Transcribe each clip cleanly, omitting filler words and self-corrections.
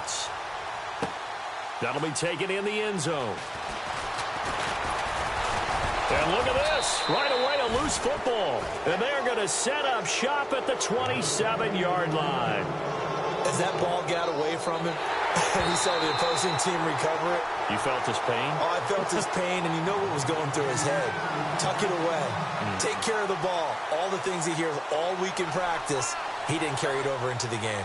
starts. That'll be taken in the end zone. And look at this. Right away, a loose football. And they're going to set up shop at the 27-yard line. As that ball got away from him, and he saw the opposing team recover it. You felt his pain? Oh, I felt his pain, and you know what was going through his head. Tuck it away. Take care of the ball. All the things he hears all week in practice, he didn't carry it over into the game.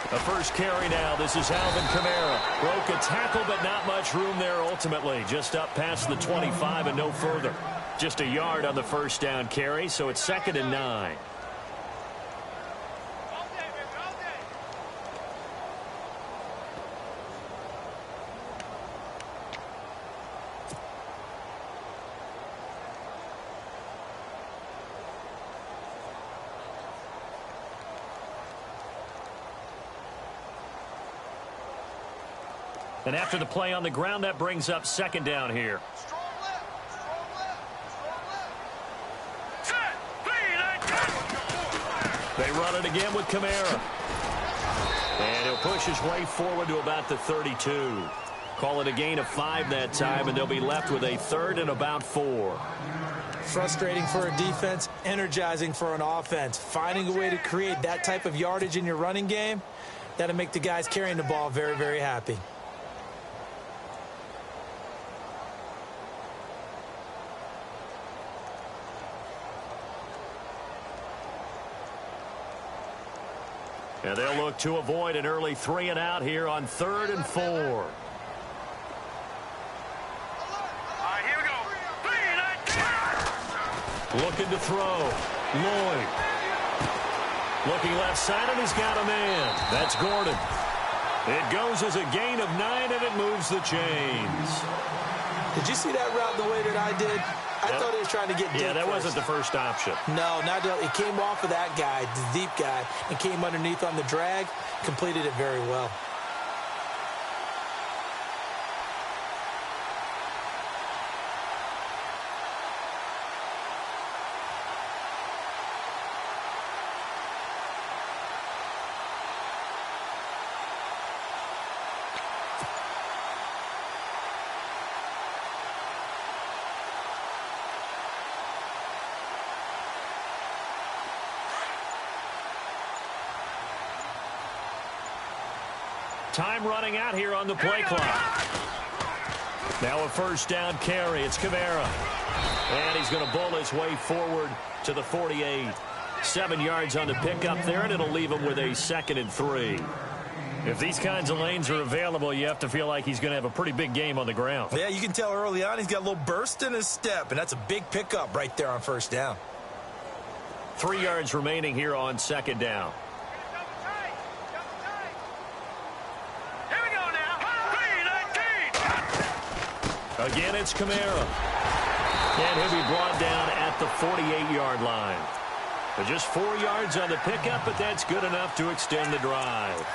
The first carry now. This is Alvin Kamara. Broke a tackle, but not much room there ultimately. Just up past the 25 and no further. Just a yard on the first down carry, so it's 2nd and 9. And after the play on the ground, that brings up 2nd down here. They run it again with Kamara. And he'll push his way forward to about the 32. Call it a gain of 5 that time, and they'll be left with a 3rd and about 4. Frustrating for a defense, energizing for an offense. Finding a way to create that type of yardage in your running game, that'll make the guys carrying the ball very, very happy. And they'll look to avoid an early 3 and out here on 3rd and 4. All right, here we go. Looking to throw. Lloyd. Looking left side, and he's got a man. That's Gordon. It goes as a gain of 9, and it moves the chains. Did you see that route the way that I did? I thought he was trying to get deep. Yeah, that first. wasn't the first option. No, it came off of that guy, the deep guy, and came underneath on the drag, completed it very well. Time running out here on the play clock. Now a first down carry. It's Kamara. And he's going to bull his way forward to the 48. 7 yards on the pickup there, and it'll leave him with a 2nd and 3. If these kinds of lanes are available, you have to feel like he's going to have a pretty big game on the ground. Yeah, you can tell early on he's got a little burst in his step, and that's a big pickup right there on first down. 3 yards remaining here on 2nd down. Again, it's Kamara. And he'll be brought down at the 48-yard line. But just 4 yards on the pickup, but that's good enough to extend the drive.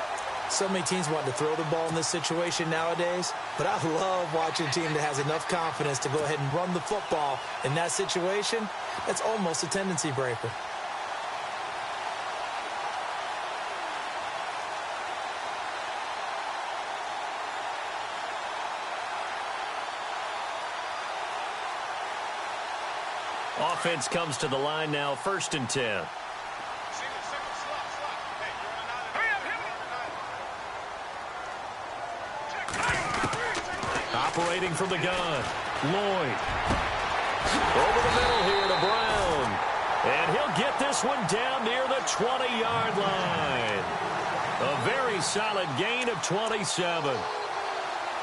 So many teams want to throw the ball in this situation nowadays, but I love watching a team that has enough confidence to go ahead and run the football in that situation. That's almost a tendency breaker. Offense comes to the line now, 1st and 10. Operating from the gun, Lloyd. Over the middle here to Brown. And he'll get this one down near the 20-yard line. A very solid gain of 27.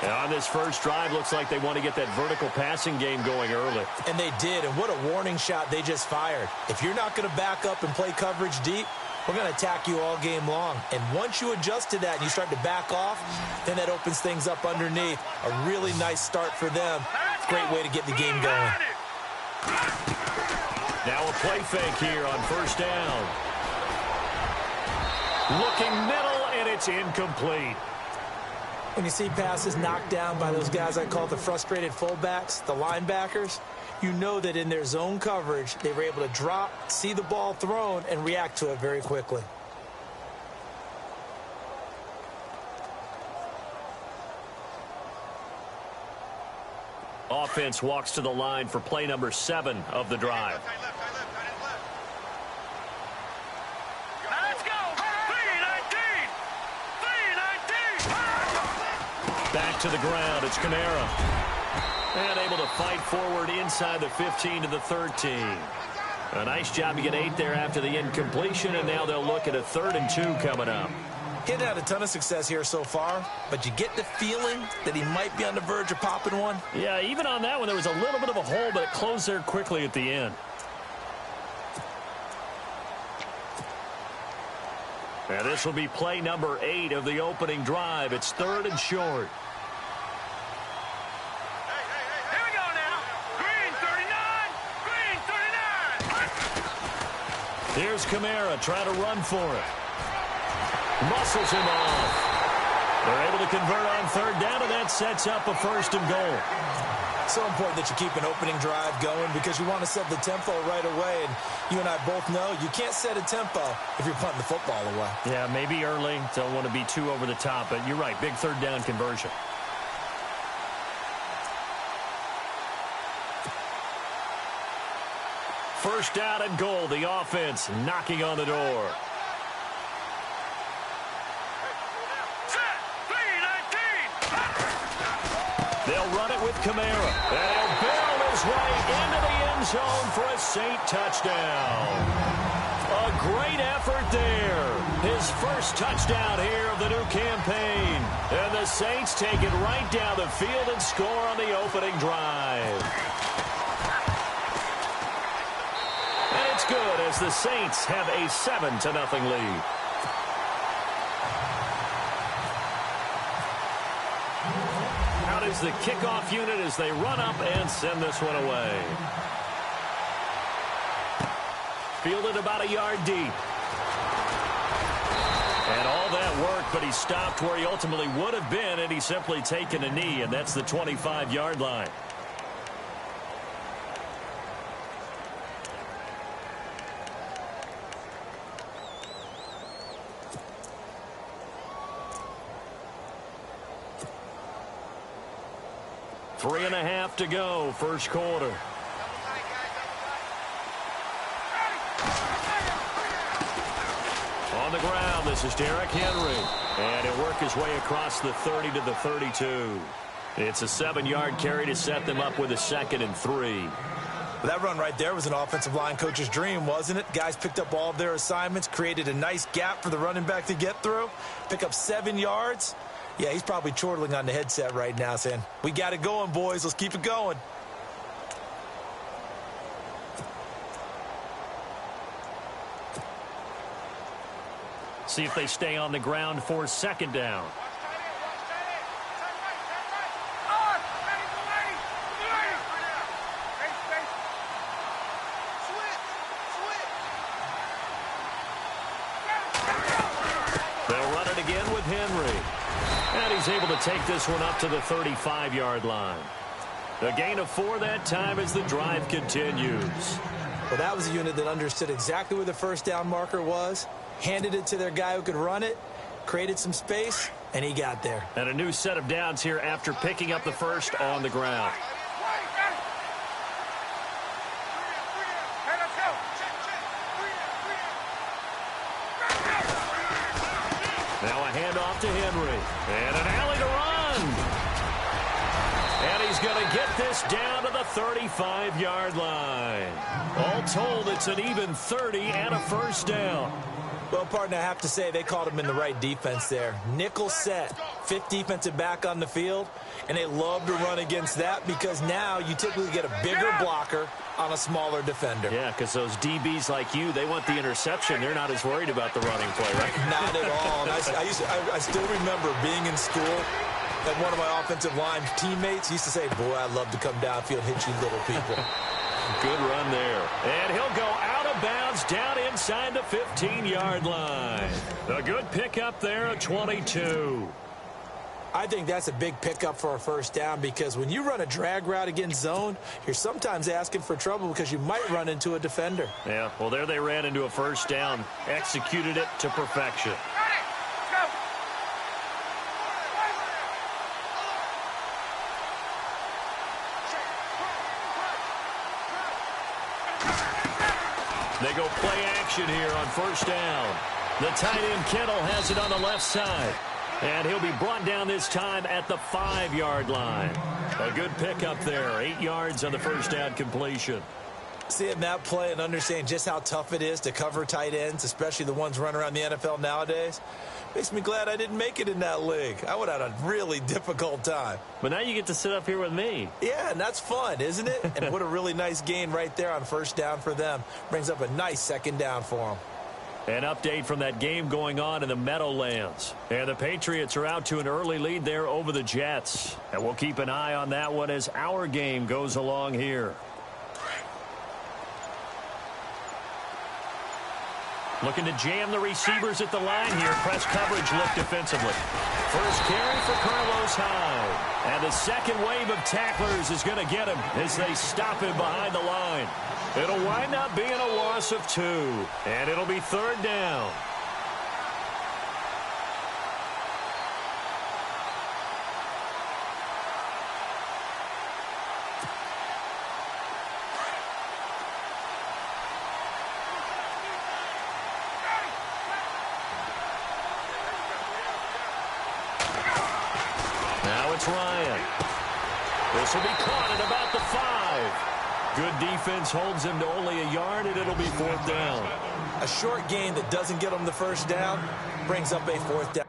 And on this first drive, looks like they want to get that vertical passing game going early. And they did, and what a warning shot they just fired. If you're not going to back up and play coverage deep, we're going to attack you all game long. And once you adjust to that and you start to back off, then that opens things up underneath. A really nice start for them. Great way to get the game going. Now a play fake here on first down. Looking middle, and it's incomplete. When you see passes knocked down by those guys I call the frustrated fullbacks, the linebackers, you know that in their zone coverage, they were able to drop, see the ball thrown, and react to it very quickly. Offense walks to the line for play number 7 of the drive. Let's go! 3-19! Back to the ground. It's Kamara. And able to fight forward inside the 15 to the 13. A nice job to get 8 there after the incompletion, and now they'll look at a 3rd and 2 coming up. He hadn't had a ton of success here so far, but you get the feeling that he might be on the verge of popping one. Yeah, even on that one, there was a little bit of a hole, but it closed there quickly at the end. And this will be play number 8 of the opening drive. It's 3rd and short. Here we go now! Green 39! Green 39! Here's Kamara trying to run for it. Muscles him off. They're able to convert on 3rd down, and that sets up a 1st and goal. So important that you keep an opening drive going because you want to set the tempo right away. And you and I both know you can't set a tempo if you're punting the football away. Yeah, maybe early. Don't want to be too over the top, but you're right. Big 3rd down conversion. First down and goal. The offense knocking on the door. They'll run it with Kamara. And he'll barrel his way into the end zone for a Saint touchdown. A great effort there. His first touchdown here of the new campaign. And the Saints take it right down the field and score on the opening drive. And it's good as the Saints have a 7-0 lead. Is the kickoff unit as they run up and send this one away. Fielded about a yard deep. And all that work, but he stopped where he ultimately would have been, and he's simply taken a knee, and that's the 25-yard line. Three and a half to go, first quarter. On the ground, this is Derrick Henry. And he'll work his way across the 30 to the 32. It's a 7-yard carry to set them up with a 2nd and 3. That run right there was an offensive line coach's dream, wasn't it? Guys picked up all of their assignments, created a nice gap for the running back to get through, pick up 7 yards. Yeah, he's probably chortling on the headset right now saying, we got it going, boys. Let's keep it going. See if they stay on the ground for 2nd down. They'll run it again with Henry. And he's able to take this one up to the 35-yard line. A gain of 4 that time as the drive continues. Well, that was a unit that understood exactly where the first down marker was, handed it to their guy who could run it, created some space, and he got there. And a new set of downs here after picking up the first on the ground. Now a handoff to Henry. And an alley to run. And he's going to get this down to the 35-yard line. All told, it's an even 30 and a first down. Well, partner, I have to say they called him in the right defense there. Nickel set, fifth defensive back on the field, and they love to run against that because now you typically get a bigger blocker on a smaller defender. Yeah, because those DBs like you, they want the interception. They're not as worried about the running play, right? Not at all. And I still remember being in school, and one of my offensive line teammates used to say, boy, I'd love to come downfield and hit you little people. Good run there. And he'll go out of bounds down inside the 15-yard line. A good pickup there at 22. I think that's a big pickup for a first down because when you run a drag route against zone, you're sometimes asking for trouble because you might run into a defender. Yeah, well, there they ran into a first down. Executed it to perfection. They go play action here on first down. The tight end Kittle has it on the left side. And he'll be brought down this time at the 5-yard line. A good pickup there. 8 yards on the first down completion. Seeing that play and understanding just how tough it is to cover tight ends, especially the ones running around the NFL nowadays, makes me glad I didn't make it in that league. I would have had a really difficult time. But now you get to sit up here with me. Yeah, and that's fun, isn't it? And what a really nice gain right there on first down for them. Brings up a nice second down for them. An update from that game going on in the Meadowlands. And the Patriots are out to an early lead there over the Jets. And we'll keep an eye on that one as our game goes along here. Looking to jam the receivers at the line here. Press coverage look defensively. First carry for Carlos Hyde. And the second wave of tacklers is going to get him as they stop him behind the line. It'll wind up being a loss of 2. And it'll be third down. Now it's Ryan. This will be caught at about the 5. Good defense holds him to only a yard, and it'll be fourth down. A short gain that doesn't get them the first down brings up a fourth down.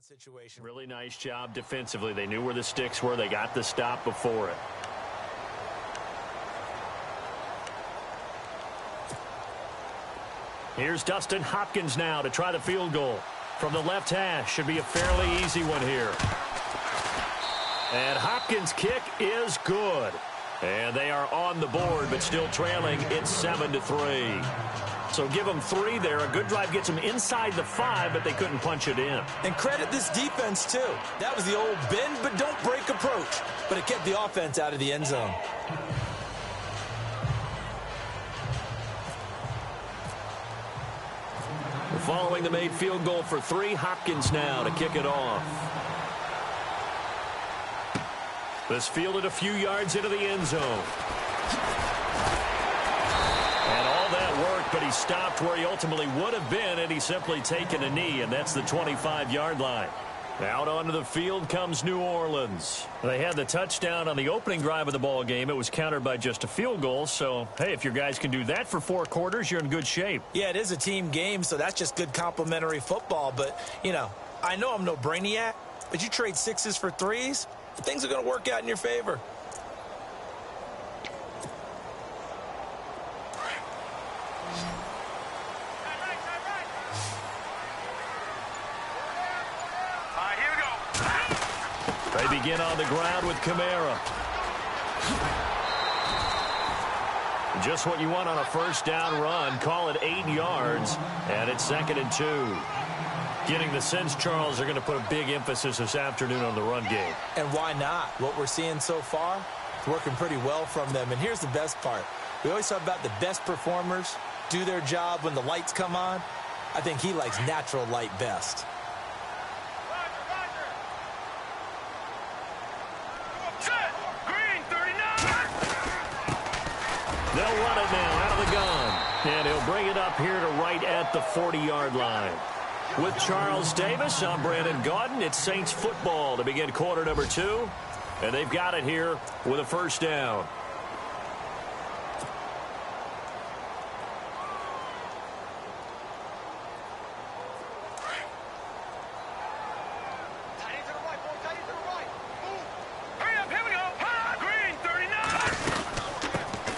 Situation. Really nice job defensively. They knew where the sticks were. They got the stop before it. Here's Dustin Hopkins now to try the field goal. From the left hash, should be a fairly easy one here. And Hopkins' kick is good. And they are on the board, but still trailing. It's 7-3. So give them 3 there. A good drive gets them inside the 5, but they couldn't punch it in. And credit this defense, too. That was the old bend but don't break approach. But it kept the offense out of the end zone. Following the made field goal for 3, Hopkins now to kick it off. This fielded a few yards into the end zone. But he stopped where he ultimately would have been had he simply taken a knee, and that's the 25-yard line. Out onto the field comes New Orleans. They had the touchdown on the opening drive of the ball game. It was countered by just a field goal. So, hey, if your guys can do that for 4 quarters, you're in good shape. Yeah, it is a team game, so that's just good complimentary football. But, you know, I know I'm no brainiac, but you trade 6s for 3s, things are going to work out in your favor. They begin on the ground with Kamara. Just what you want on a first down run. Call it 8 yards, and it's 2nd and 2. Getting the sense, Charles, are going to put a big emphasis this afternoon on the run game. And why not? What we're seeing so far, it's working pretty well from them. And here's the best part. We always talk about the best performers do their job when the lights come on. I think he likes natural light best. Set. Green 39. They'll run it now out of the gun. And he'll bring it up here to right at the 40-yard line. With Charles Davis, I'm Brandon Gaudin. It's Saints football to begin quarter number 2. And they've got it here with a first down.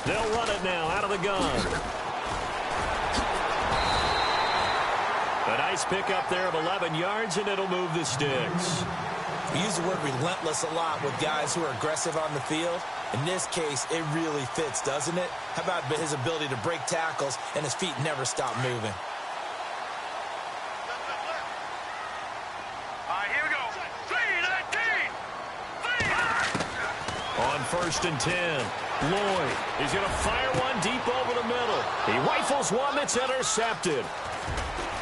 They'll run it now out of the gun. A nice pickup there of 11 yards, and it'll move the sticks. We use the word relentless a lot with guys who are aggressive on the field. In this case, it really fits, doesn't it? How about his ability to break tackles and his feet never stop moving? All right, here we go. 3-19. On 1st and 10, Lloyd is going to fire one deep over the middle. He rifles one that's intercepted.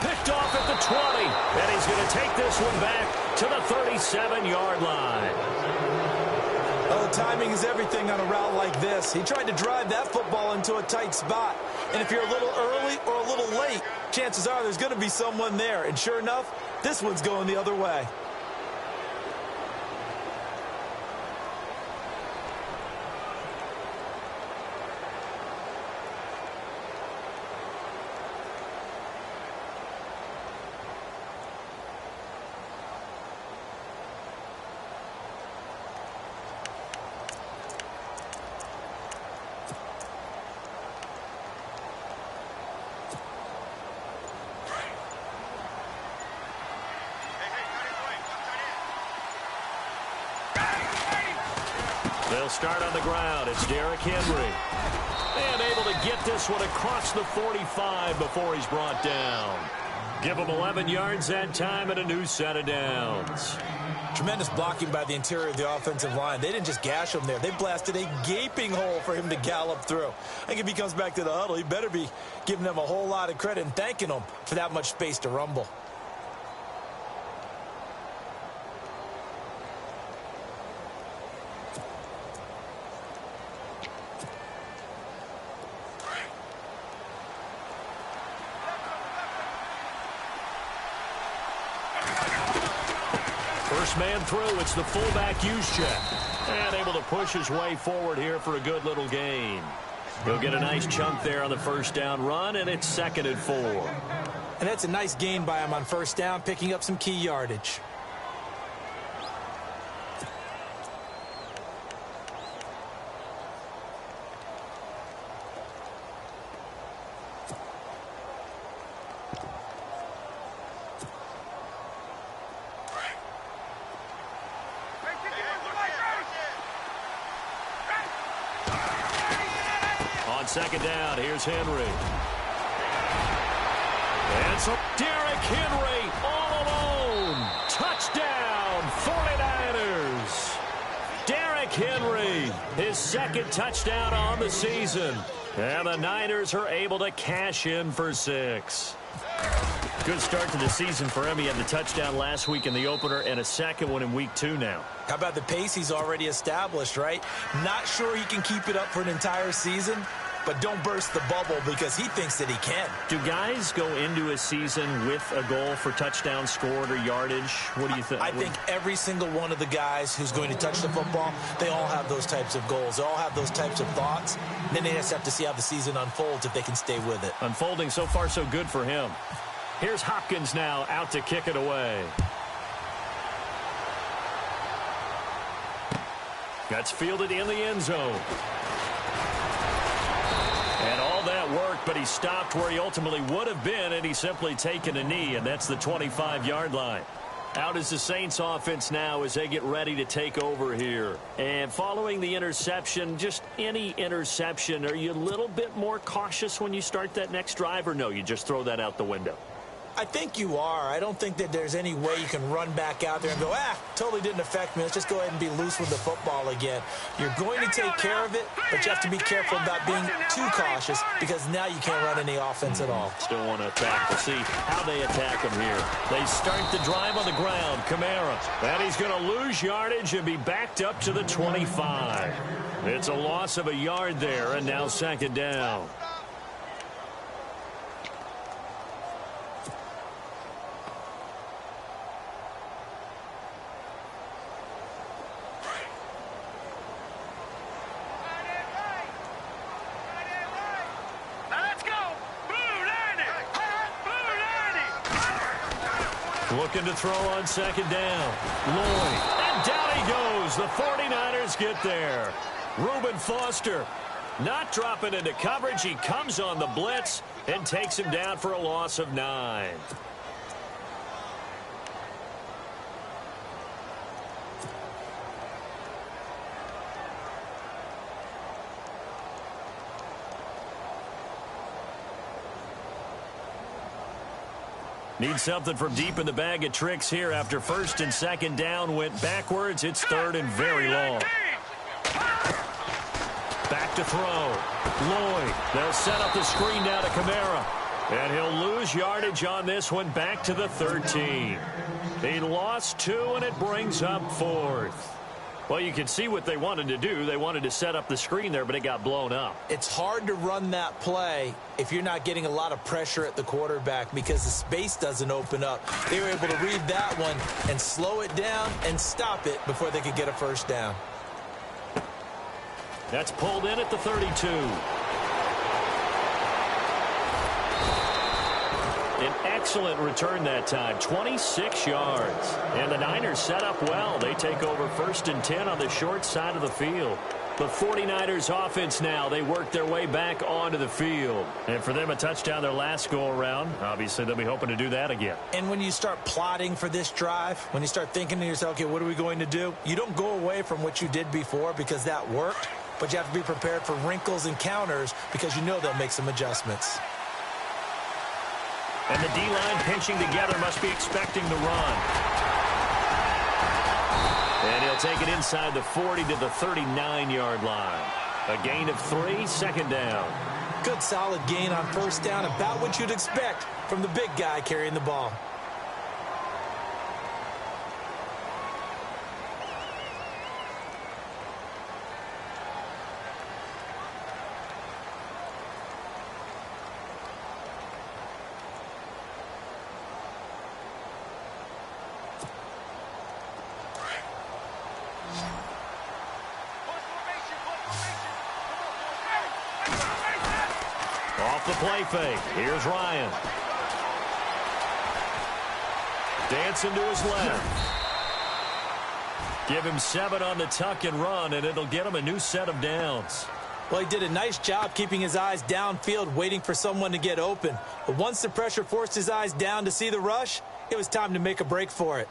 Picked off at the 20, and he's going to take this one back to the 37-yard line. Oh, timing is everything on a route like this. He tried to drive that football into a tight spot. And if you're a little early or a little late, chances are there's going to be someone there. And sure enough, this one's going the other way. They'll start on the ground. It's Derrick Henry. And able to get this one across the 45 before he's brought down. Give him 11 yards that time and a new set of downs. Tremendous blocking by the interior of the offensive line. They didn't just gash him there. They blasted a gaping hole for him to gallop through. I think if he comes back to the huddle, he better be giving them a whole lot of credit and thanking them for that much space to rumble. First man through, it's the fullback Juszczyk. And able to push his way forward here for a good little gain. He'll get a nice chunk there on the first down run, and it's 2nd and 4. And that's a nice gain by him on first down, picking up some key yardage. On 2nd down, here's Henry. And so Derrick Henry all alone. Touchdown, 49ers. Derrick Henry, his 2nd touchdown on the season. And the Niners are able to cash in for 6. Good start to the season for him. He had the touchdown last week in the opener and a second one in week 2 now. How about the pace he's already established, right? Not sure he can keep it up for an entire season, but don't burst the bubble because he thinks that he can. Do guys go into a season with a goal for touchdown scored or yardage? What do you think? I think every single one of the guys who's going to touch the football, they all have those types of goals. They all have those types of thoughts. And then they just have to see how the season unfolds if they can stay with it. Unfolding so far so good for him. Here's Hopkins now out to kick it away. That's fielded in the end zone. And all that worked, but he stopped where he ultimately would have been, and he's simply taken a knee, and that's the 25-yard line. Out is the Saints offense now as they get ready to take over here. And following the interception, just any interception, are you a little bit more cautious when you start that next drive, or no, you just throw that out the window? I think you are. I don't think that there's any way you can run back out there and go, totally didn't affect me. Let's just go ahead and be loose with the football again. You're going to take care of it, but you have to be careful about being too cautious because now you can't run any offense at all. Still want to attack. We'll see how they attack him here. They start the drive on the ground. Kamara. And he's going to lose yardage and be backed up to the 25. It's a loss of a yard there, and now second down. Looking to throw on second down. Lloyd. And down he goes. The 49ers get there. Reuben Foster not dropping into coverage. He comes on the blitz and takes him down for a loss of 9. Need something from deep in the bag of tricks here after first and second down went backwards. It's third and very long. Back to throw. Lloyd. They'll set up the screen down to Kamara. And he'll lose yardage on this one back to the 13. He lost 2, and it brings up 4th. Well, you can see what they wanted to do. They wanted to set up the screen there, but it got blown up. It's hard to run that play if you're not getting a lot of pressure at the quarterback because the space doesn't open up. They were able to read that one and slow it down and stop it before they could get a first down. That's pulled in at the 32. An excellent return that time, 26 yards. And the Niners set up well. They take over first and 10 on the short side of the field. The 49ers offense now, they work their way back onto the field. And for them, a touchdown their last go-around. Obviously, they'll be hoping to do that again. And when you start plotting for this drive, when you start thinking to yourself, okay, what are we going to do? You don't go away from what you did before because that worked, but you have to be prepared for wrinkles and counters because you know they'll make some adjustments. And the D-line pinching together must be expecting the run. And he'll take it inside the 40 to the 39-yard line. A gain of 3, second down. Good solid gain on first down, about what you'd expect from the big guy carrying the ball. Off the play fake. Here's Ryan. Dancing to his left. Give him 7 on the tuck and run, and it'll get him a new set of downs. Well, he did a nice job keeping his eyes downfield, waiting for someone to get open. But once the pressure forced his eyes down to see the rush, it was time to make a break for it.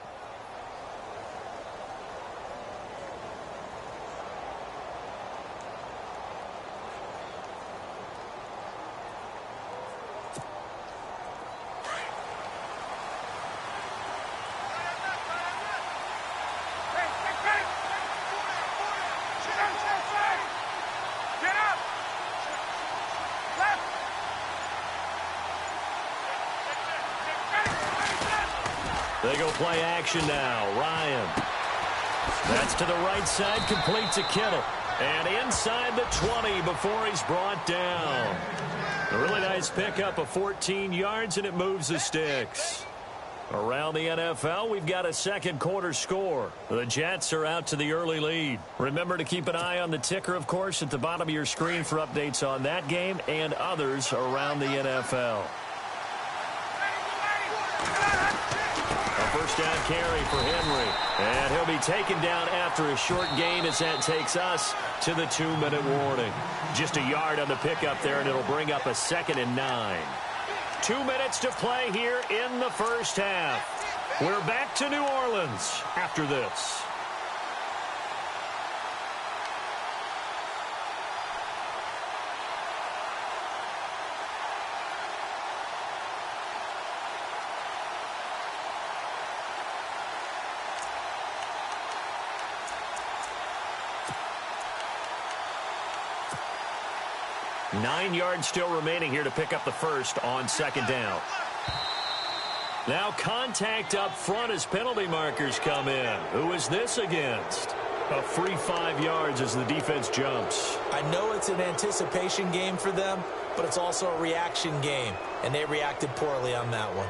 They go play action now. Ryan. That's to the right side, complete to Kittle. And inside the 20 before he's brought down. A really nice pickup of 14 yards, and it moves the sticks. Around the NFL, we've got a second quarter score. The Jets are out to the early lead. Remember to keep an eye on the ticker, of course, at the bottom of your screen for updates on that game and others around the NFL. First down carry for Henry. And he'll be taken down after a short gain as that takes us to the 2-minute warning. Just a yard on the pickup there, and it'll bring up a 2nd and 9. 2 minutes to play here in the first half. We're back to New Orleans after this. Nine yards still remaining here to pick up the first on second down. Now contact up front as penalty markers come in. Who is this against? A free 5 yards as the defense jumps. I know it's an anticipation game for them, but it's also a reaction game, and they reacted poorly on that one.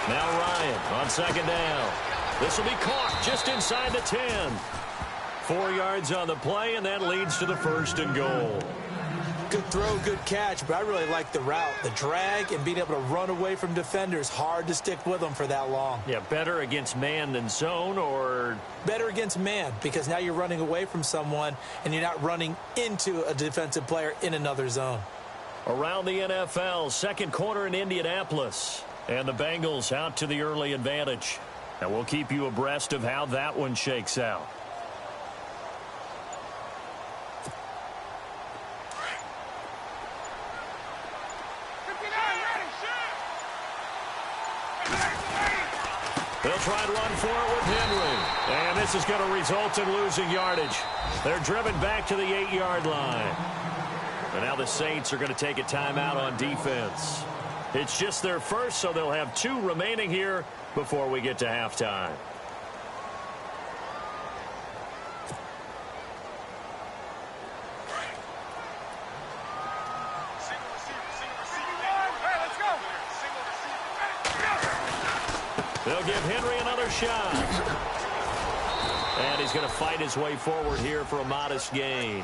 Now Ryan on second down. This will be caught just inside the 10. 4 yards on the play, and that leads to the first and goal. Good throw, good catch, but I really like the route. The drag and being able to run away from defenders, hard to stick with them for that long. Yeah, better against man than zone, or? Better against man, because now you're running away from someone and you're not running into a defensive player in another zone. Around the NFL, second quarter in Indianapolis. And the Bengals out to the early advantage. And we'll keep you abreast of how that one shakes out. They'll try and run for it with Henry. And this is going to result in losing yardage. They're driven back to the 8-yard line. And now the Saints are going to take a timeout on defense. It's just their first, so they'll have 2 remaining here before we get to halftime. They'll give Henry another shot. And he's going to fight his way forward here for a modest gain.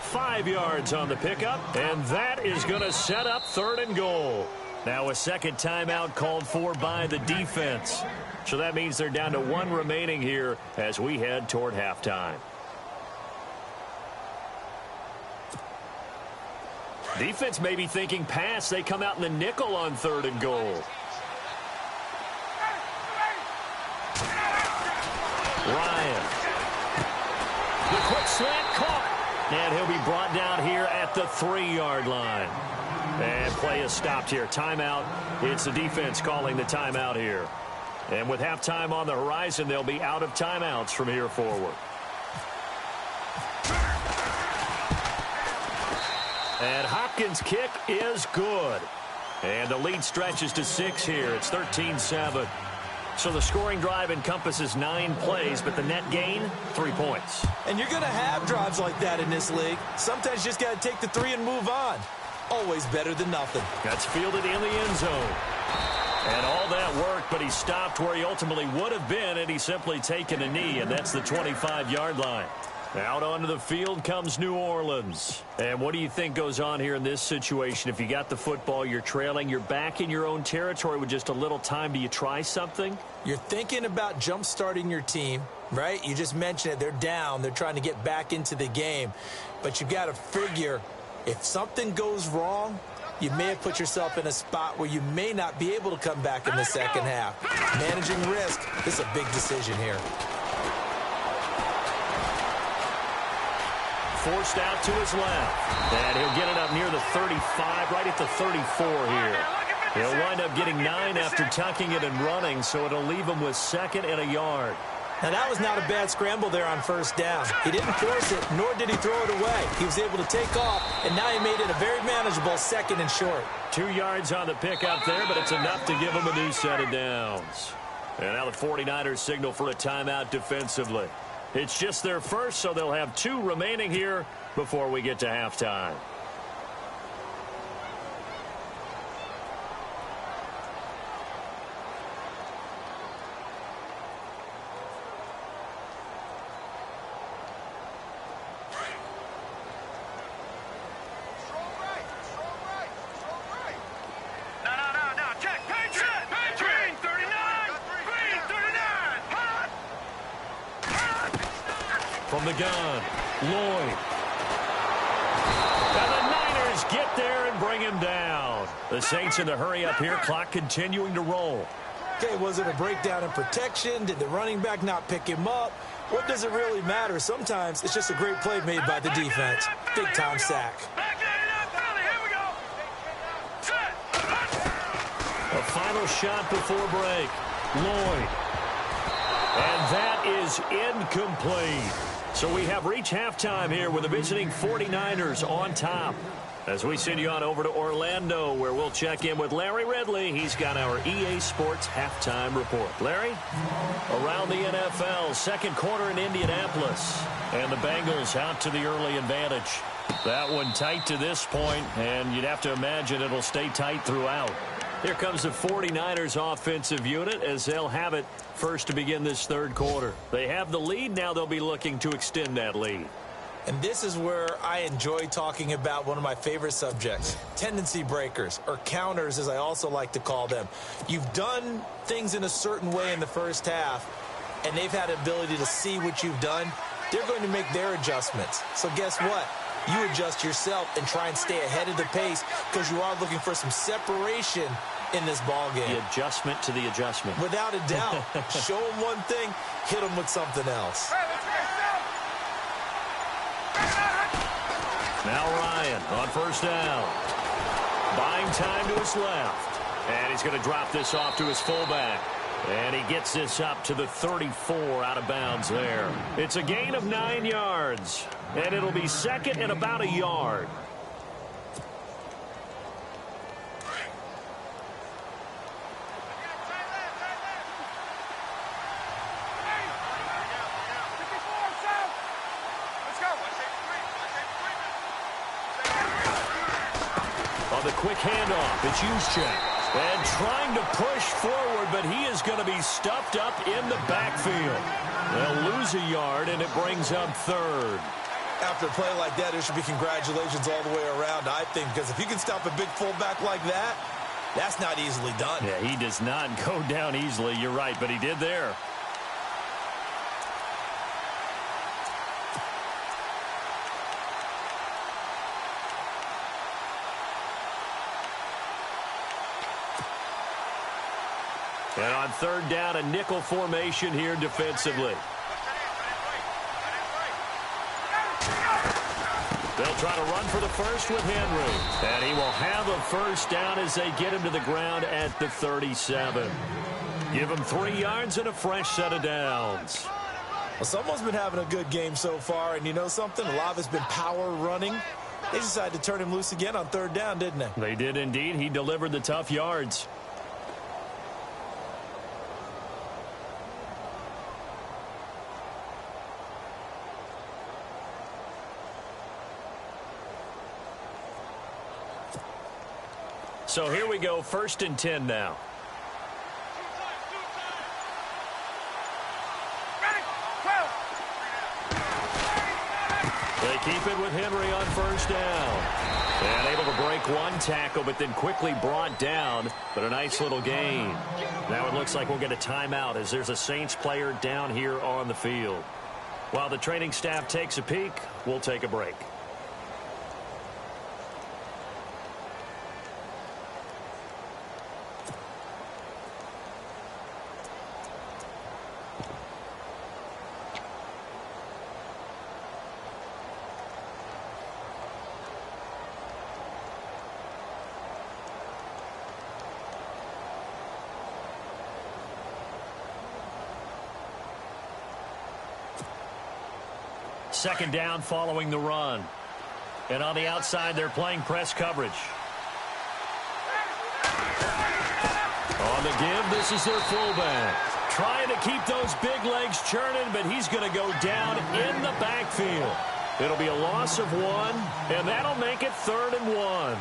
5 yards on the pickup, and that is going to set up third and goal. Now a second timeout called for by the defense. So that means they're down to 1 remaining here as we head toward halftime. Defense may be thinking pass. They come out in the nickel on third and goal. Ryan. The quick slant caught. And he'll be brought down here at the 3-yard line. And play is stopped here. Timeout. It's the defense calling the timeout here. And with halftime on the horizon, they'll be out of timeouts from here forward. And Hopkins' kick is good. And the lead stretches to 6 here. It's 13-7. So the scoring drive encompasses 9 plays, but the net gain, 3 points. And you're going to have drives like that in this league. Sometimes you just got to take the 3 and move on. Always better than nothing. That's fielded in the end zone. And all that work, but he stopped where he ultimately would have been, and he's simply taken a knee, and that's the 25-yard line. Out onto the field comes New Orleans. And what do you think goes on here in this situation? If you got the football, you're trailing, you're back in your own territory with just a little time. Do you try something? You're thinking about jump-starting your team, right? You just mentioned it. They're down. They're trying to get back into the game. But you've got to figure if something goes wrong, you may have put yourself in a spot where you may not be able to come back in the second half. Managing risk, this is a big decision here. Forced out to his left. And he'll get it up near the 35, right at the 34 here. He'll wind up getting 9 after tucking it and running, so it'll leave him with 2nd and a yard. Now, that was not a bad scramble there on first down. He didn't force it, nor did he throw it away. He was able to take off, and now he made it a very manageable 2nd and short. 2 yards on the pickup there, but it's enough to give him a new set of downs. And now the 49ers signal for a timeout defensively. It's just their first, so they'll have 2 remaining here before we get to halftime. the gun. Lloyd. And the Niners get there and bring him down. The Saints in the hurry up here. Clock continuing to roll. Okay, was it a breakdown in protection? Did the running back not pick him up? What does it really matter? Sometimes it's just a great play made by the defense. Big-time sack. A final shot before break. Lloyd. And that is incomplete. So we have reached halftime here with the visiting 49ers on top. As we send you on over to Orlando, where we'll check in with Larry Ridley. He's got our EA Sports halftime report. Larry? Around the NFL, second quarter in Indianapolis. And the Bengals out to the early advantage. That one tight to this point, and you'd have to imagine it'll stay tight throughout. Here comes the 49ers offensive unit as they'll have it first to begin this third quarter. They have the lead. Now they'll be looking to extend that lead. And this is where I enjoy talking about one of my favorite subjects, tendency breakers, or counters as I also like to call them. You've done things in a certain way in the first half, and they've had the ability to see what you've done. They're going to make their adjustments. So guess what? You adjust yourself and try and stay ahead of the pace because you are looking for some separation in this ball game. The adjustment to the adjustment. Without a doubt. Show them one thing, hit them with something else. Now Ryan on first down. Buying time to his left. And he's going to drop this off to his fullback. And he gets this up to the 34 out of bounds there. It's a gain of 9 yards. And it'll be second and about a yard. On the quick handoff, it's Juszczyk. And trying to push forward, but he is going to be stuffed up in the backfield. They'll lose a yard, and it brings up third. After a play like that, there should be congratulations all the way around, I think, because if you can stop a big fullback like that, that's not easily done. Yeah, he does not go down easily. You're right, but he did there. And on third down, a nickel formation here defensively. They'll try to run for the first with Henry. And he will have a first down as they get him to the ground at the 37. Give him 3 yards and a fresh set of downs. Well, someone's been having a good game so far, and you know something? A lot of it's been power running. They decided to turn him loose again on third down, didn't they? They did indeed. He delivered the tough yards. So here we go, 1st and 10 now. They keep it with Henry on first down. And able to break one tackle, but then quickly brought down. But a nice little gain. Now it looks like we'll get a timeout as there's a Saints player down here on the field. While the training staff takes a peek, we'll take a break. Second down following the run. And on the outside, they're playing press coverage. On the give, this is their fullback. Trying to keep those big legs churning, but he's going to go down in the backfield. It'll be a loss of 1, and that'll make it 3rd and 1.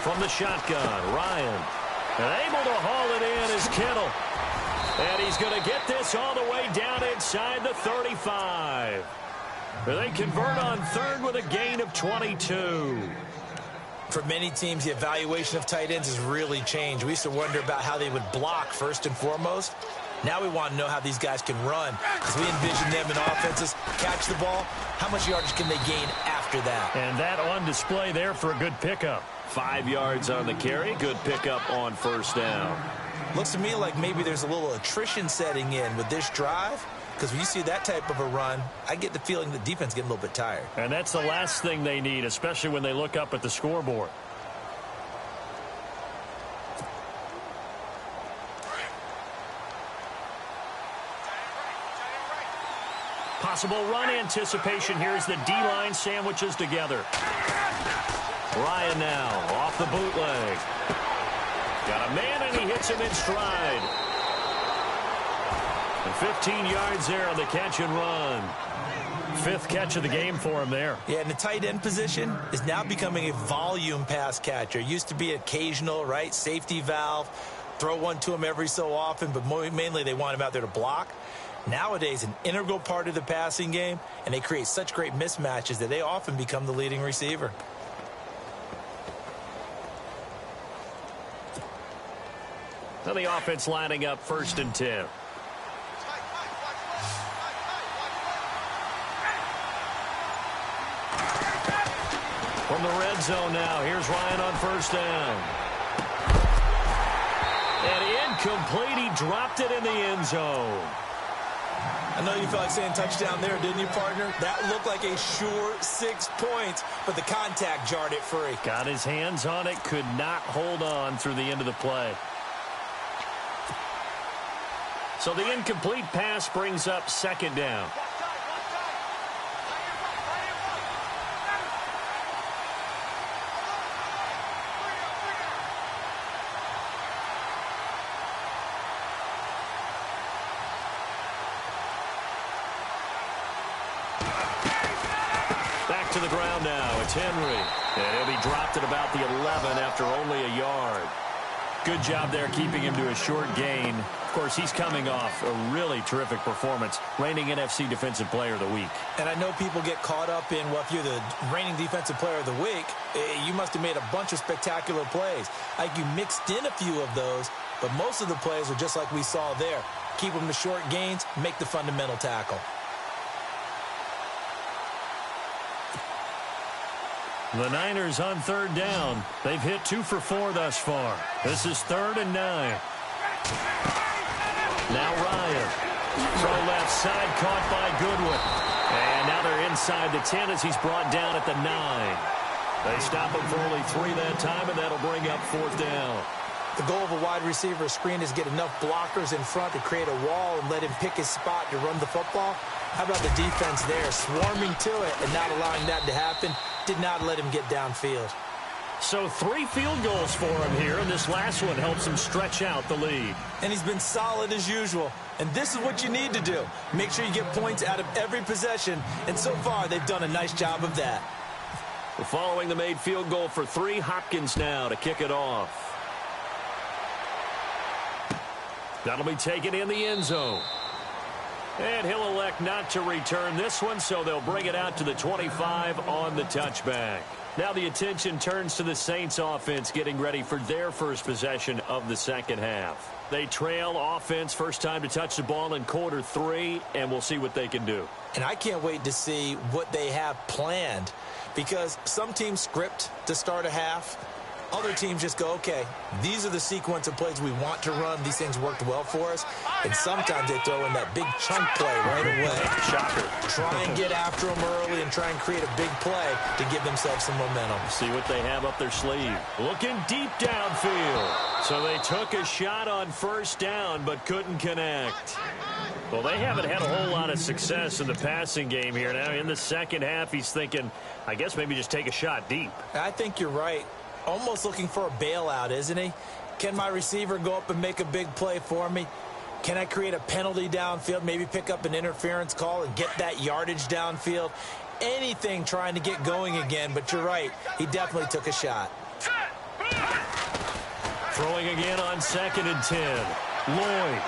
from the shotgun. Ryan. And able to haul it in is Kittle. And he's going to get this all the way down inside the 35. They convert on third with a gain of 22. For many teams, the evaluation of tight ends has really changed. We used to wonder about how they would block first and foremost. Now we want to know how these guys can run. As we envision them in offenses, catch the ball, how much yardage can they gain after that? And that on display there for a good pickup. 5 yards on the carry. Good pickup on first down. Looks to me like maybe there's a little attrition setting in with this drive. Because when you see that type of a run, I get the feeling the defense getting a little bit tired. And that's the last thing they need, especially when they look up at the scoreboard. Possible run anticipation here as the D-line sandwiches together. Ryan now off the bootleg. Got a man and he hits him in stride. And 15 yards there on the catch and run. 5th catch of the game for him there. Yeah, and the tight end position is now becoming a volume pass catcher. Used to be occasional, right? Safety valve. Throw one to him every so often, but mainly they want him out there to block. Nowadays, an integral part of the passing game, and they create such great mismatches that they often become the leading receiver. Now the offense lining up 1st and 10. From the red zone now, here's Ryan on 1st down. And incomplete, he dropped it in the end zone. I know you felt like saying touchdown there, didn't you, partner? That looked like a sure 6 points, but the contact jarred it free. Got his hands on it, could not hold on through the end of the play. So the incomplete pass brings up 2nd down. Back to the ground now. It's Henry. And he'll be dropped at about the 11 after only a yard. Good job there keeping him to a short gain. Of course, he's coming off a really terrific performance, reigning NFC Defensive Player of the Week. And I know people get caught up in, well, if you're the reigning Defensive Player of the Week, you must have made a bunch of spectacular plays. Like you mixed in a few of those, but most of the plays are just like we saw there. Keep them to short gains, make the fundamental tackle. The Niners on 3rd down. They've hit 2 for 4 thus far. This is 3rd and 9. Now Ryan. Throw left side, caught by Goodwin. And now they're inside the 10 as he's brought down at the 9. They stop him for only 3 that time, and that'll bring up 4th down. The goal of a wide receiver screen is get enough blockers in front to create a wall and let him pick his spot to run the football. How about the defense there, swarming to it and not allowing that to happen? Did not let him get downfield. So 3 field goals for him here, and this last one helps him stretch out the lead. And he's been solid as usual. And this is what you need to do. Make sure you get points out of every possession. And so far, they've done a nice job of that. Following the made field goal for 3, Hopkins now to kick it off. That'll be taken in the end zone. And he'll elect not to return this one, so they'll bring it out to the 25 on the touchback. Now the attention turns to the Saints offense getting ready for their first possession of the second half. They trail offense, first time to touch the ball in quarter 3, and we'll see what they can do. And I can't wait to see what they have planned, because some teams script to start a half. Other teams just go, okay, these are the sequence of plays we want to run. These things worked well for us. And sometimes they throw in that big chunk play right away. Shocker. Try and get after them early and try and create a big play to give themselves some momentum. See what they have up their sleeve. Looking deep downfield. So they took a shot on first down but couldn't connect. Well, they haven't had a whole lot of success in the passing game here. Now in the second half, he's thinking, I guess maybe just take a shot deep. I think you're right. Almost looking for a bailout, isn't he? Can my receiver go up and make a big play for me? Can I create a penalty downfield, maybe pick up an interference call and get that yardage downfield? Anything trying to get going again, but you're right. He definitely took a shot. Set. Move. Throwing again on 2nd and 10. Lloyd.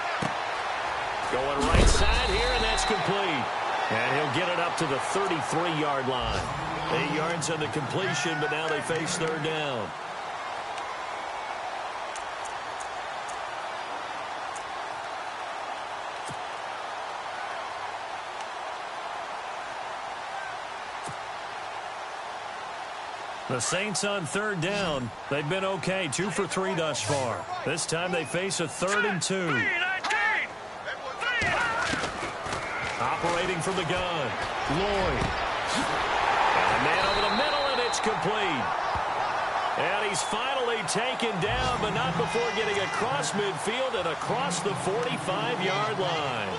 Going right side here, and that's complete. And he'll get it up to the 33-yard line. 8 yards on the completion, but now they face 3rd down. The Saints on 3rd down. They've been okay, 2 for 3 thus far. This time they face a 3rd and 2. Operating from the gun, Lloyd. And a man over the middle, and it's complete. And he's finally taken down, but not before getting across midfield and across the 45-yard line.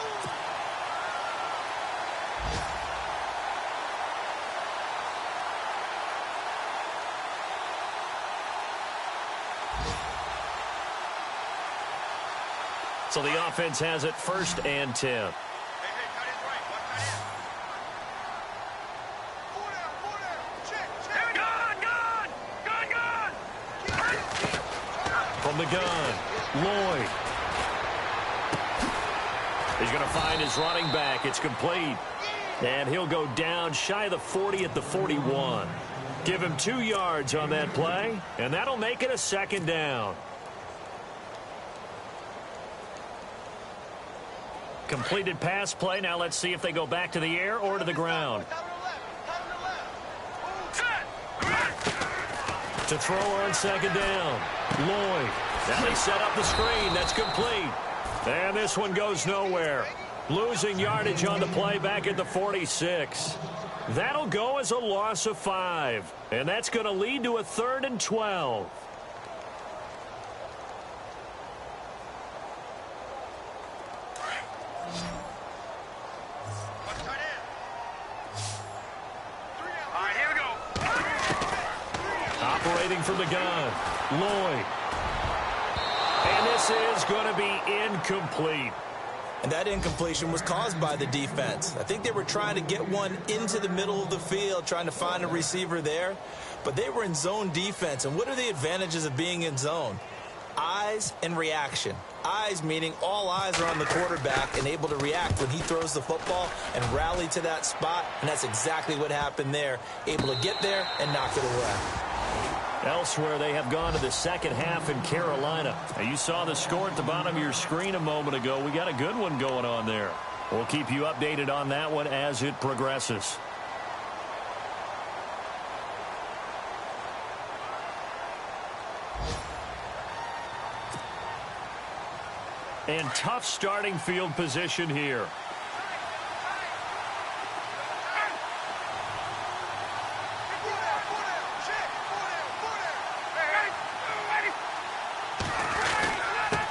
So the offense has it 1st and 10. From the gun, Lloyd. He's going to find his running back. It's complete. And he'll go down shy of the 40 at the 41. Give him 2 yards on that play, and that'll make it a 2nd down. Completed pass play. Now let's see if they go back to the air or to the ground. To throw on 2nd down. Lloyd. Now they set up the screen. That's complete. And this one goes nowhere. Losing yardage on the play back at the 46. That'll go as a loss of 5. And that's going to lead to a 3rd and 12. Operating from the gun, Lloyd. And this is going to be incomplete. And that incompletion was caused by the defense. I think they were trying to get one into the middle of the field, trying to find a receiver there. But they were in zone defense. And what are the advantages of being in zone? Eyes and reaction. Eyes meaning all eyes are on the quarterback and able to react when he throws the football and rally to that spot. And that's exactly what happened there. Able to get there and knock it away. Elsewhere, they have gone to the 2nd half in Carolina. Now, you saw the score at the bottom of your screen a moment ago. We got a good one going on there. We'll keep you updated on that one as it progresses. And tough starting field position here.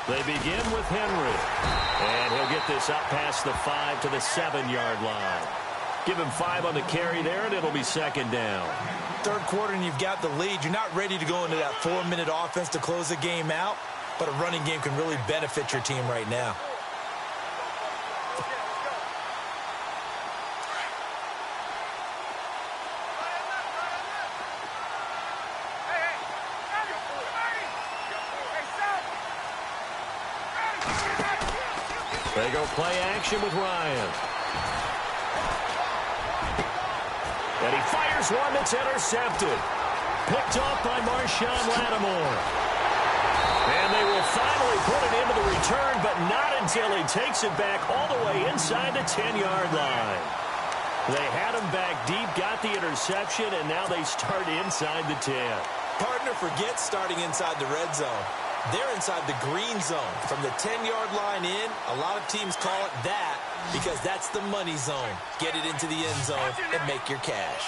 They begin with Henry. And he'll get this up past the 5 to the 7-yard line. Give him 5 on the carry there, and it'll be 2nd down. 3rd quarter, and you've got the lead. You're not ready to go into that 4-minute offense to close the game out, but a running game can really benefit your team right now. They go play action with Ryan. And he fires one that's intercepted. Picked off by Marshawn Lattimore. And they will finally put it into the return, but not until he takes it back all the way inside the 10-yard line. They had him back deep, got the interception, and now they start inside the 10. Partner forgets starting inside the red zone. They're inside the green zone. From the 10-yard line in, a lot of teams call it that because that's the money zone. Get it into the end zone and make your cash.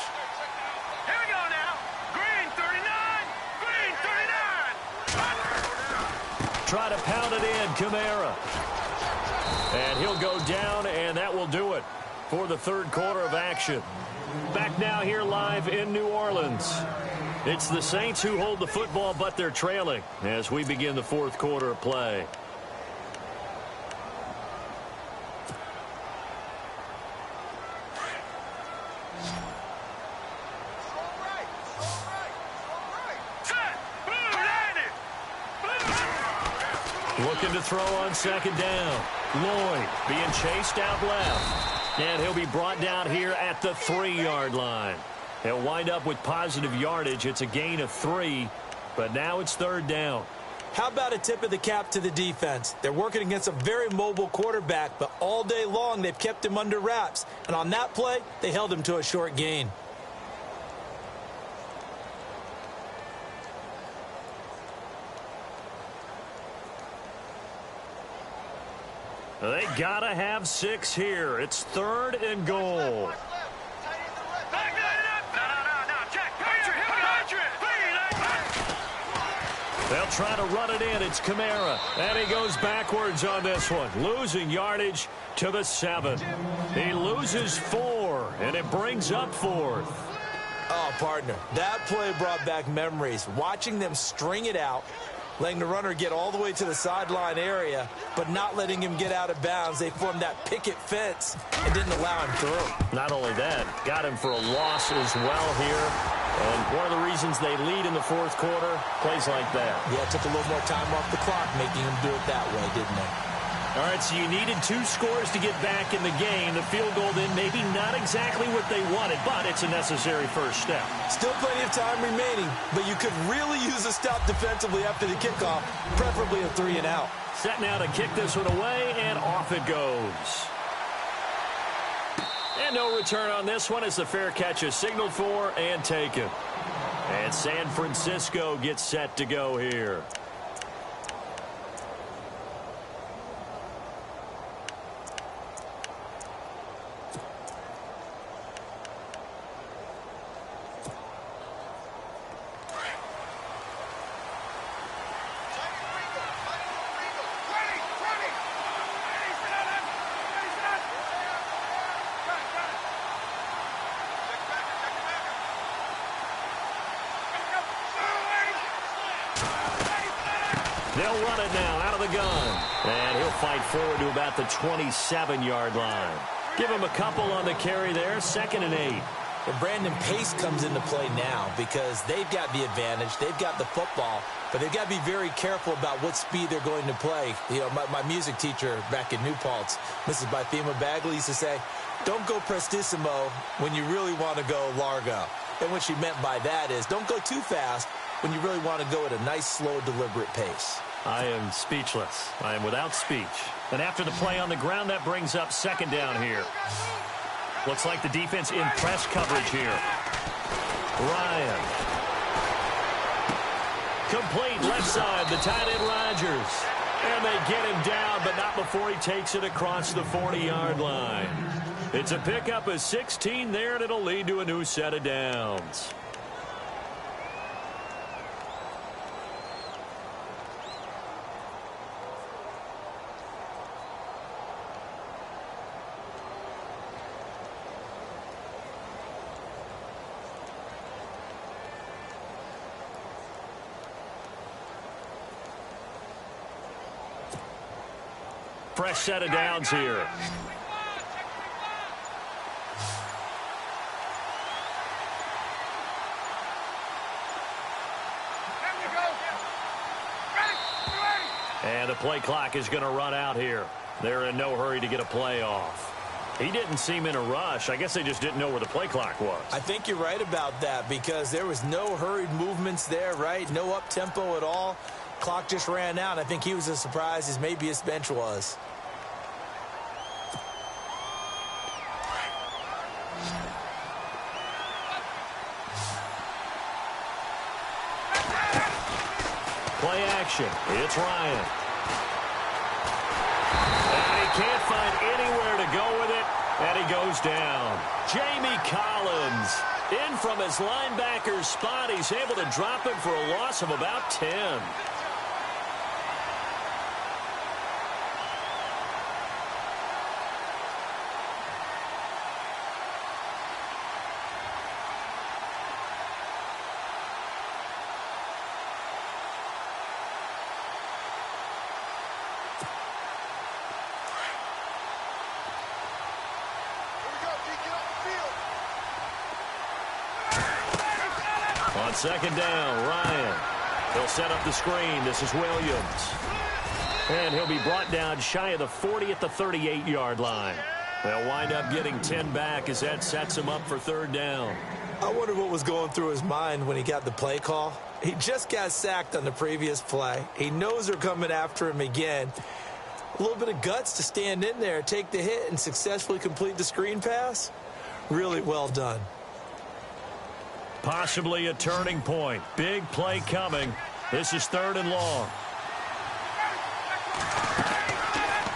Here we go now. Green 39. Green 39. Try to pound it in, Kamara. And he'll go down, and that will do it for the 3rd quarter of action. Back now here live in New Orleans. It's the Saints who hold the football, but they're trailing as we begin the 4th quarter of play. Set. Blue landed. Blue. Looking to throw on second down. Lloyd being chased out left. And he'll be brought down here at the 3-yard line. He'll wind up with positive yardage. It's a gain of 3, but now it's third down. How about a tip of the cap to the defense? They're working against a very mobile quarterback, but all day long they've kept him under wraps. And on that play, they held him to a short gain. They gotta have 6 here. It's third and goal. They'll try to run it in. It's Kamara. And he goes backwards on this one. Losing yardage to the 7. He loses 4, and it brings up 4th. Oh, partner, that play brought back memories. Watching them string it out, letting the runner get all the way to the sideline area, but not letting him get out of bounds. They formed that picket fence and didn't allow him through. Not only that, got him for a loss as well here. And one of the reasons they lead in the fourth quarter, plays like that. Yeah, it took a little more time off the clock making him do it that way, didn't it? All right, so you needed 2 scores to get back in the game. The field goal then maybe not exactly what they wanted, but it's a necessary first step. Still plenty of time remaining, but you could really use a stop defensively after the kickoff, preferably a 3-and-out. Set now to kick this one away, and off it goes. And no return on this one as the fair catch is signaled for and taken. And San Francisco gets set to go here. They'll run it now out of the gun. And he'll fight forward to about the 27-yard line. Give him a couple on the carry there. 2nd and 8. And Brandon, pace comes into play now because they've got the advantage. They've got the football, but they've got to be very careful about what speed they're going to play. You know, my music teacher back in New Paltz, Mrs. Bythema Bagley, used to say, don't go prestissimo when you really want to go largo. And what she meant by that is don't go too fast when you really want to go at a nice, slow, deliberate pace. I am speechless. I am without speech. And after the play on the ground, that brings up 2nd down here. Looks like the defense in press coverage here. Ryan. Complete left side, the tight end Rodgers. And they get him down, but not before he takes it across the 40-yard line. It's a pickup of 16 there, and it'll lead to a new set of downs. Fresh set of downs here. And the play clock is going to run out here. They're in no hurry to get a play off. He didn't seem in a rush. I guess they just didn't know where the play clock was. I think you're right about that because there was no hurried movements there, right? No up-tempo at all. Clock just ran out. I think he was as surprised as maybe his bench was. Play action. It's Ryan. And he can't find anywhere to go with it, and he goes down. Jamie Collins in from his linebacker spot. He's able to drop him for a loss of about 10. On 2nd down, Ryan. He'll set up the screen. This is Williams. And he'll be brought down shy of the 40 at the 38-yard line. They'll wind up getting 10 back as that sets him up for third down. I wonder what was going through his mind when he got the play call. He just got sacked on the previous play. He knows they're coming after him again. A little bit of guts to stand in there, take the hit, and successfully complete the screen pass. Really well done. Possibly a turning point. Big play coming. This is third and long.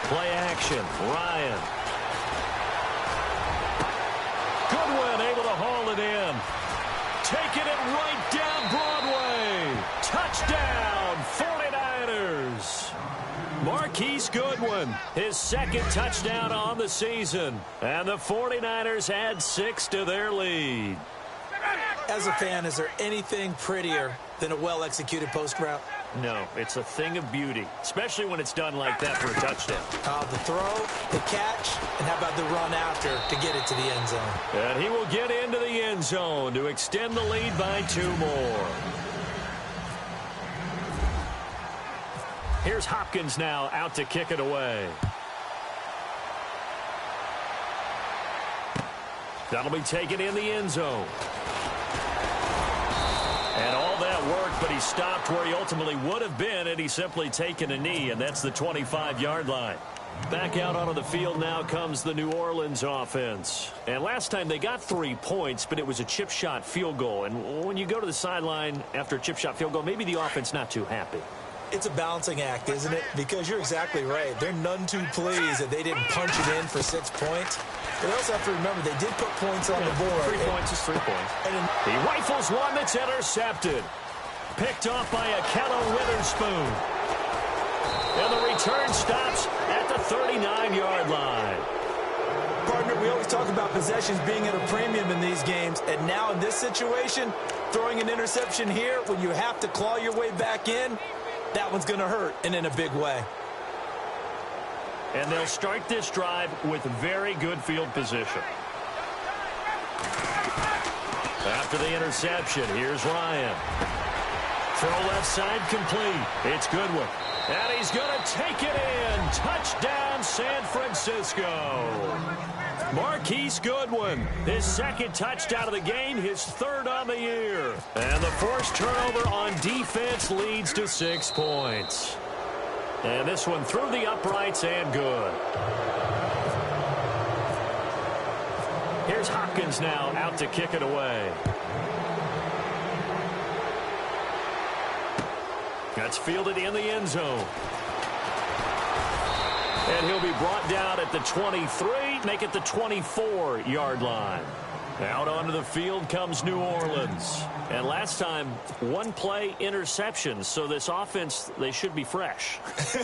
Play action. Ryan. Goodwin able to haul it in. Taking it right down Broadway. Touchdown, 49ers. Marquise Goodwin, his second touchdown on the season. And the 49ers add 6 to their lead. As a fan, is there anything prettier than a well-executed post route? No, it's a thing of beauty, especially when it's done like that for a touchdown. The throw, the catch, and how about the run after to get it to the end zone? And he will get into the end zone to extend the lead by 2 more. Here's Hopkins now out to kick it away. That'll be taken in the end zone. And all that work, but he stopped where he ultimately would have been had he simply taken a knee, and that's the 25-yard line. Back out onto the field now comes the New Orleans offense. And last time they got 3 points, but it was a chip shot field goal. And when you go to the sideline after a chip shot field goal, maybe the offense not too happy. It's a balancing act, isn't it? Because you're exactly right. They're none too pleased that they didn't punch it in for 6 points. But they also have to remember they did put points on the board. 3 points is 3 points. He rifles one that's intercepted. Picked off by Akello Witherspoon. And the return stops at the 39-yard line. Partner, we always talk about possessions being at a premium in these games. And now in this situation, throwing an interception here when you have to claw your way back in, that one's going to hurt, and in a big way. And they'll start this drive with very good field position. After the interception, here's Ryan. Throw left side complete. It's Goodwin. And he's going to take it in. Touchdown, San Francisco. Marquise Goodwin, his second touchdown of the game, his third on the year. And the forced turnover on defense leads to 6 points. And this one through the uprights and good. Here's Hopkins now out to kick it away. That's fielded in the end zone. And he'll be brought down at the 23, make it the 24-yard line. Out onto the field comes New Orleans. And last time, 1 play interception. So this offense, they should be fresh.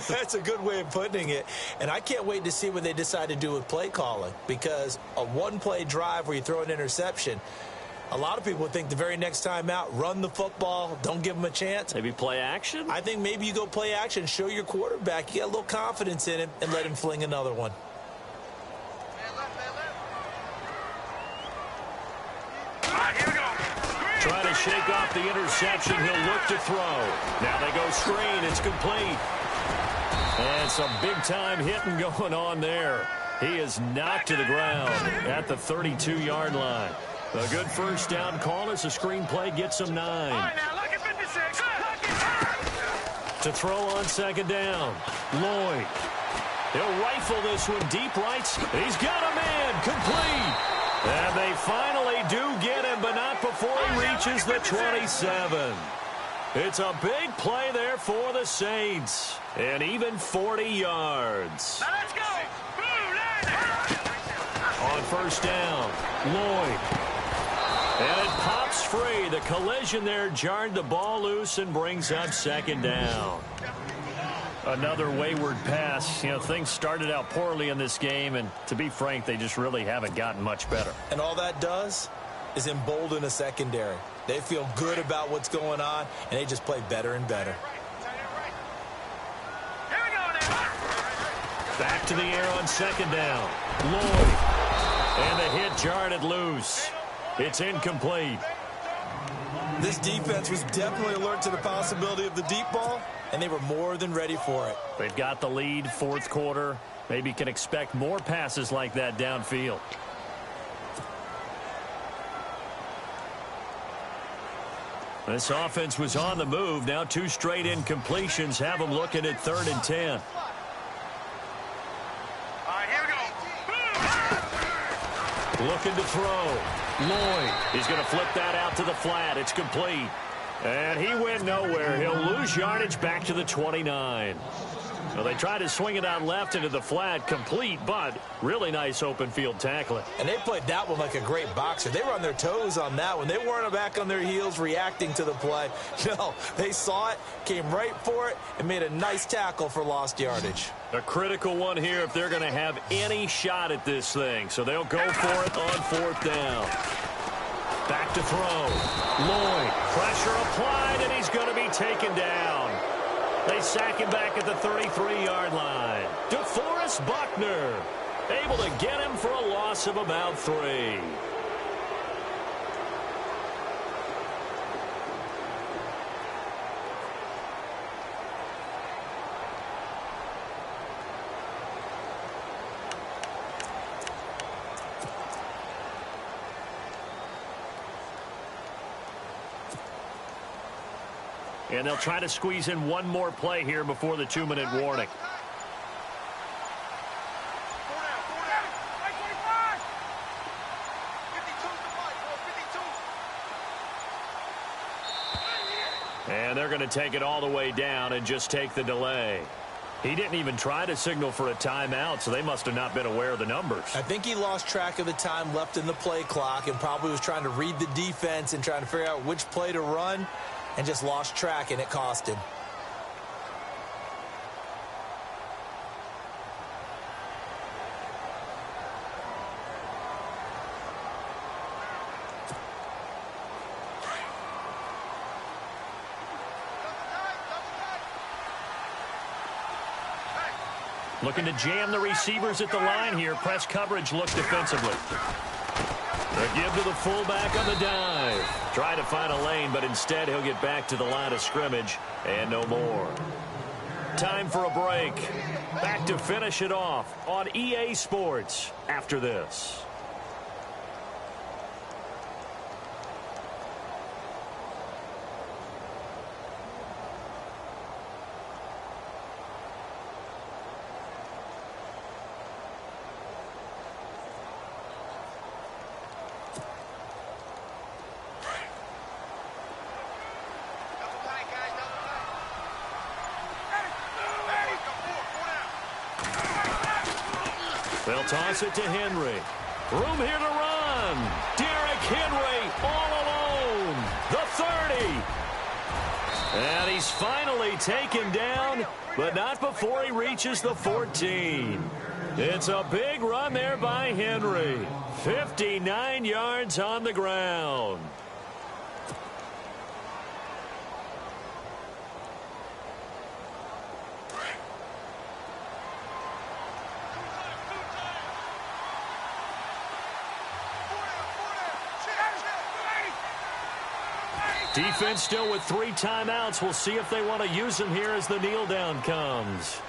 That's a good way of putting it. And I can't wait to see what they decide to do with play calling. Because a 1-play drive where you throw an interception, a lot of people think the very next time out, run the football, don't give them a chance. Maybe play action? I think maybe you go play action, show your quarterback, you get a little confidence in him, and let him fling another one. Trying to shake off the interception. He'll look to throw. Now they go screen. It's complete. And some big-time hitting going on there. He is knocked to the ground at the 32-yard line. A good first down call as the screen play gets him 9. All right, now look at 56. To throw on second down. Lloyd. He'll rifle this one deep right. He's got him in. Complete. And they finally do get him, but not before he reaches the 27. It's a big play there for the Saints. And even 40 yards. Now let's go. On first down, Lloyd. And it pops free. The collision there jarred the ball loose and brings up second down. Another wayward pass. You know, things started out poorly in this game, and to be frank, they just really haven't gotten much better. And all that does is embolden a secondary. They feel good about what's going on, and they just play better and better. Here we go now. Back to the air on second down. Lloyd. And the hit jarred it loose. It's incomplete. This defense was definitely alert to the possibility of the deep ball, and they were more than ready for it. They've got the lead, fourth quarter. Maybe can expect more passes like that downfield. This offense was on the move. Now 2 straight incompletions have them looking at 3rd and 10. All right, here we go. Looking to throw. Lloyd is going to flip that out to the flat. It's complete. And he went nowhere. He'll lose yardage back to the 29. Well, they tried to swing it out left into the flat, complete, but really nice open field tackling. And they played that one like a great boxer. They were on their toes on that one. They weren't back on their heels reacting to the play. No, they saw it, came right for it, and made a nice tackle for lost yardage. A critical one here if they're going to have any shot at this thing. So they'll go for it on 4th down. Back to throw. Lloyd, pressure applied, and he's going to be taken down. They sack him back at the 33-yard line. DeForest Buckner able to get him for a loss of about 3. And they'll try to squeeze in one more play here before the 2-minute warning. And they're going to take it all the way down and just take the delay. He didn't even try to signal for a timeout, so they must have not been aware of the numbers. I think he lost track of the time left in the play clock and probably was trying to read the defense and trying to figure out which play to run, and just lost track, and it cost him. Looking to jam the receivers at the line here. Press coverage look defensively. A give to the fullback on the dive. Try to find a lane, but instead he'll get back to the line of scrimmage and no more. Time for a break. Back to finish it off on EA Sports after this. They'll toss it to Henry. Room here to run. Derrick Henry all alone. The 30. And he's finally taken down, but not before he reaches the 14. It's a big run there by Henry. 59 yards on the ground. Defense still with 3 timeouts. We'll see if they want to use them here as the kneel down comes.